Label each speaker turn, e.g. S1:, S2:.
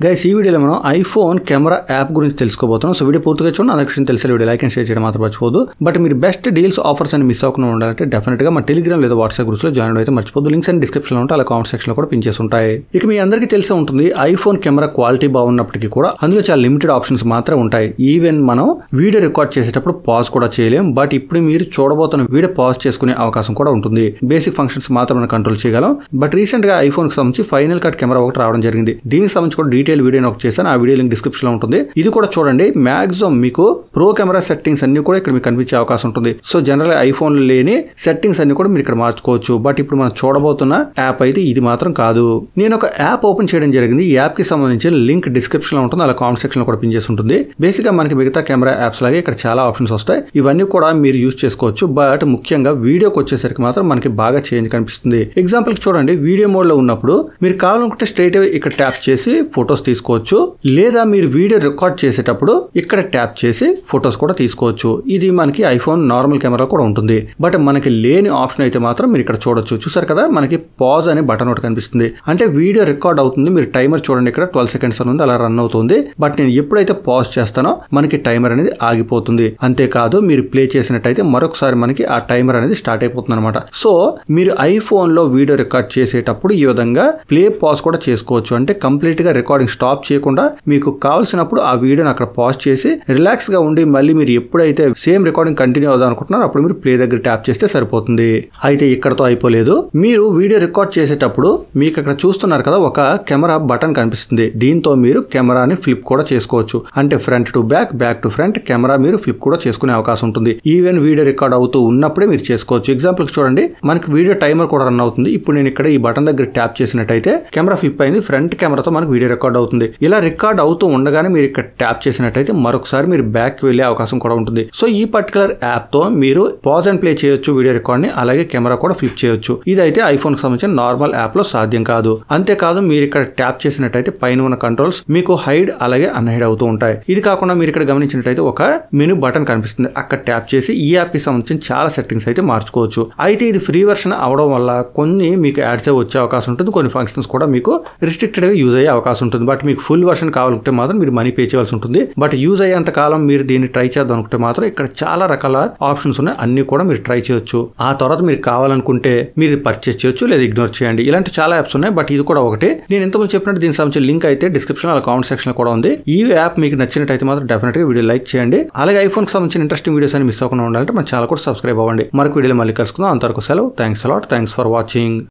S1: Guys ఈ వీడియోలో మనం ఐఫోన్ కెమెరా యాప్ గురించి తెలుసుకోబోతున్నాం. సో వీడియో పూర్తిగా చూడండి. అందరికీ విషయం తెలిసే వీడియో లైక్ అండ్ షేర్ చేయడం మాత్రం మర్చిపోదు. బట్ మీరు బెస్ట్ డీల్స్ ఆఫర్స్ అని మిస్ అవ్వకుండా ఉండాలంటే డెఫినెట్ గా మా టెలిగ్రామ్ లేదా వాట్సాప్ గ్రూప్స్ లో జాయిన్ అయితే మర్చిపోదు. లింక్స్ అండ్ డిస్క్రిప్షన్ లో ఉంటాయి, అలా కామెంట్ సెక్షన్ లో కూడా పిన్ చేసి ఉంటాయి. ఇక మీ అందరికీ తెలిసే ఉంటుంది ఐఫోన్ కెమెరా క్వాలిటీ బాగున్నప్పటికీ కూడా అందులో చాలా లిమిటెడ్ ఆప్షన్స్ మాత్రమే ఉంటాయి. ఈవెన్ మనం వీడియో రికార్డ్ చేసేటప్పుడు పాజ్ కూడా చేయలేం. బట్ ఇప్పుడు మీరు చూడబోతున్న వీడియో పాజ్ చేసుకునే అవకాశం కూడా ఉంటుంది. బేసిక్ ఫంక్షన్స్ మాత్రం మనం కంట్రోల్ చేయగలం. బట్ రీసెంట్ గా ఐఫోన్ కి సంబంధించి ఫైనల్ కట్ కెమెరా ఒకటి రావడం జరిగింది. దీనికి సంబంధించి కూడా డీటెయిల్ వీడియో ఒకటి చేశాను. ఆ వీడియో లింక్ డిస్క్రిప్షన్ లో ఉంటుంది. ఇది కూడా చూడండి. మాక్సిమం మీకు ప్రో కెమెరా సెట్టింగ్స్ అన్ని కూడా ఇక్కడ మీకు కనిపించే అవకాశం ఉంటుంది. సో జనరల్ ఐఫోన్ లేని సెట్టింగ్స్ అన్ని కూడా మీరు ఇక్కడ మార్చుకోవచ్చు. బట్ ఇప్పుడు మనం చూడబోతున్న యాప్ అయితే ఇది మాత్రం కాదు. నేను ఒక యాప్ ఓపెన్ చేయడం జరిగింది. ఈ యాప్ కి సంబంధించి లింక్ డిస్క్రిప్షన్ లో ఉంటుంది, అలా కామెంట్ సెక్షన్ లో కూడా పిన్ చేసి ఉంటుంది. బేసిక్ గా మనకి మిగతా కెమెరా యాప్స్ లాగే ఇక్కడ చాలా ఆప్షన్స్ వస్తాయి. ఇవన్నీ కూడా మీరు యూజ్ చేసుకోవచ్చు. బట్ ముఖ్యంగా వీడియోకి వచ్చేసరికి మాత్రం మనకి బాగా చేంజ్ కనిపిస్తుంది. ఎగ్జాంపుల్ చూడండి, వీడియో మోడ్ లో ఉన్నప్పుడు మీరు కావాలనుకుంటే స్ట్రైట్ ఇక్కడ ట్యాప్ చేసి ఫొటోస్ తీసుకోవచ్చు. లేదా మీరు వీడియో రికార్డ్ చేసేటప్పుడు ఇక్కడ ట్యాప్ చేసి ఫొటోస్ కూడా తీసుకోవచ్చు. ఇది మనకి ఐఫోన్ నార్మల్ కెమెరా కూడా ఉంటుంది. బట్ మనకి లేని ఆప్షన్ అయితే మాత్రం మీరు ఇక్కడ చూడొచ్చు. చూసారు కదా, మనకి పాజ్ అనే బటన్ ఒకటి కనిపిస్తుంది. అంటే వీడియో రికార్డ్ అవుతుంది. మీరు టైమర్ చూడండి, ఇక్కడ 12 సెకండ్స్ అని ఉంది, అలా రన్ అవుతుంది. బట్ నేను ఎప్పుడైతే పాజ్ చేస్తానో మనకి టైమర్ అనేది ఆగిపోతుంది. అంతేకాదు, మీరు ప్లే చేసినట్టయితే మరొకసారి మనకి ఆ టైమర్ అనేది స్టార్ట్ అయిపోతుంది అనమాట. సో మీరు ఐఫోన్ లో వీడియో రికార్డ్ చేసేటప్పుడు ఈ విధంగా ప్లే పాజ్ కూడా చేసుకోవచ్చు. అంటే కంప్లీట్ గా రికార్డింగ్ స్టాప్ చేయకుండా మీకు కావాల్సినప్పుడు ఆ వీడియోని అక్కడ పాజ్ చేసి రిలాక్స్ గా ఉండి మళ్ళీ మీరు ఎప్పుడైతే సేమ్ రికార్డింగ్ కంటిన్యూ అవుదాం అనుకుంటున్నారో అప్పుడు మీరు ప్లే దగ్గర ట్యాప్ చేస్తే సరిపోతుంది. అయితే ఇక్కడతో అయిపోలేదు. మీరు వీడియో రికార్డ్ చేసేటప్పుడు మీకు ఇక్కడ చూస్తున్నారు కదా, ఒక కెమెరా బటన్ కనిపిస్తుంది. దీంతో మీరు కెమెరాని ఫ్లిప్ కూడా చేసుకోవచ్చు. అంటే front to back, back to front camera మీరు ఫ్లిప్ కూడా చేసుకునే అవకాశం ఉంటుంది. ఈవెన్ వీడియో రికార్డ్ అవుతూ ఉన్నప్పుడే మీరు చేసుకోవచ్చు. ఎగ్జాంపుల్ చూడండి, మనకి వీడియో టైమర్ కూడా రన్ అవుతుంది. ఇప్పుడు నేను ఇక్కడ ఈ బటన్ దగ్గర ట్యాప్ చేసినట్టయితే కెమెరా ఫ్లిప్ అయింది. ఫ్రంట్ కెమెరాతో మనకు వీడియో రికార్డ్ అవుతుంది. ఇలా రికార్డ్ అవుతూ ఉండగానే మీరు ఇక్కడ ట్యాప్ చేసినట్టయితే మరొకసారి మీరు బ్యాక్ వెళ్లే అవకాశం కూడా ఉంటుంది. సో ఈ పర్టికులర్ యాప్ తో మీరు పాజ్ అండ్ ప్లే చేయొచ్చు వీడియో రికార్డ్ ని, అలాగే కెమెరా కూడా ఫ్లిప్ చేయొచ్చు. ఇదైతే ఐఫోన్ కి సంబంధించిన నార్మల్ యాప్ లో సాధ్యం కాదు. అంతేకాదు, మీరు ఇక్కడ ట్యాప్ చేసినట్టయితే పైన ఉన్న కంట్రోల్స్ మీకు హైడ్ అలాగే అన్హైడ్ అవుతూ ఉంటాయి. ఇది కాకుండా మీరు ఇక్కడ గమనించినట్టయితే ఒక మెనూ బటన్ కనిపిస్తుంది. అక్కడ ట్యాప్ చేసి ఈ యాప్ కి సంబంధించిన చాలా సెట్టింగ్స్ అయితే మార్చుకోవచ్చు. అయితే ఇది ఫ్రీ వర్షన్ అవడం వల్ల కొన్ని మీకు యాడ్స్ వచ్చే అవకాశం ఉంటుంది. కొన్ని ఫంక్షన్స్ కూడా మీకు రిస్ట్రిక్టెడ్ గా యూజ్ అయ్యే అవకాశం ఉంటుంది. బట్ మీకు ఫుల్ వర్షన్ కావాలంటే మాత్రం మీరు మనీ పే చేయాల్సి ఉంటుంది. బట్ యూజ్ అయ్యేంత కాలం మీరు దీన్ని ట్రై చేద్దాం అనుకుంటే మాత్రం ఇక్కడ చాలా రకాల ఆప్షన్స్ ఉన్నాయి. అన్ని కూడా మీరు ట్రై చేయొచ్చు. ఆ తర్వాత మీరు కావాలనుకుంటే మీరు పర్చేస్ చేయొచ్చు, లేదా ఇగ్నోర్ చేయండి. ఇలాంటి చాలా యాప్స్ ఉన్నాయి. బట్ ఇది కూడా ఒకటి. నేను ఇంతకుముందు చెప్పినట్టు దీనికి సంబంధించిన లింక్ అయితే డిస్క్రిప్షన్ లో, కామెంట్ సెక్షన్ లో కూడా ఉంది. ఈ యాప్ మీకు నచ్చినట్టయితే మాత్రం డెఫినెట్ గా వీడియో లైక్ చేయండి. అలాగే ఐఫోన్ కి సంబంధించిన ఇంట్రెస్టింగ్ వీడియోస్ అని మిస్ అవ్వకుండా ఉండాలంటే మన ఛానల్ కూడా సబ్స్క్రైబ్ అవ్వండి. మరొక వీడియోలో మళ్ళీ కలుసుకుందాం. అంతవరకు సెలవు. Thanks a lot. Thanks for watching.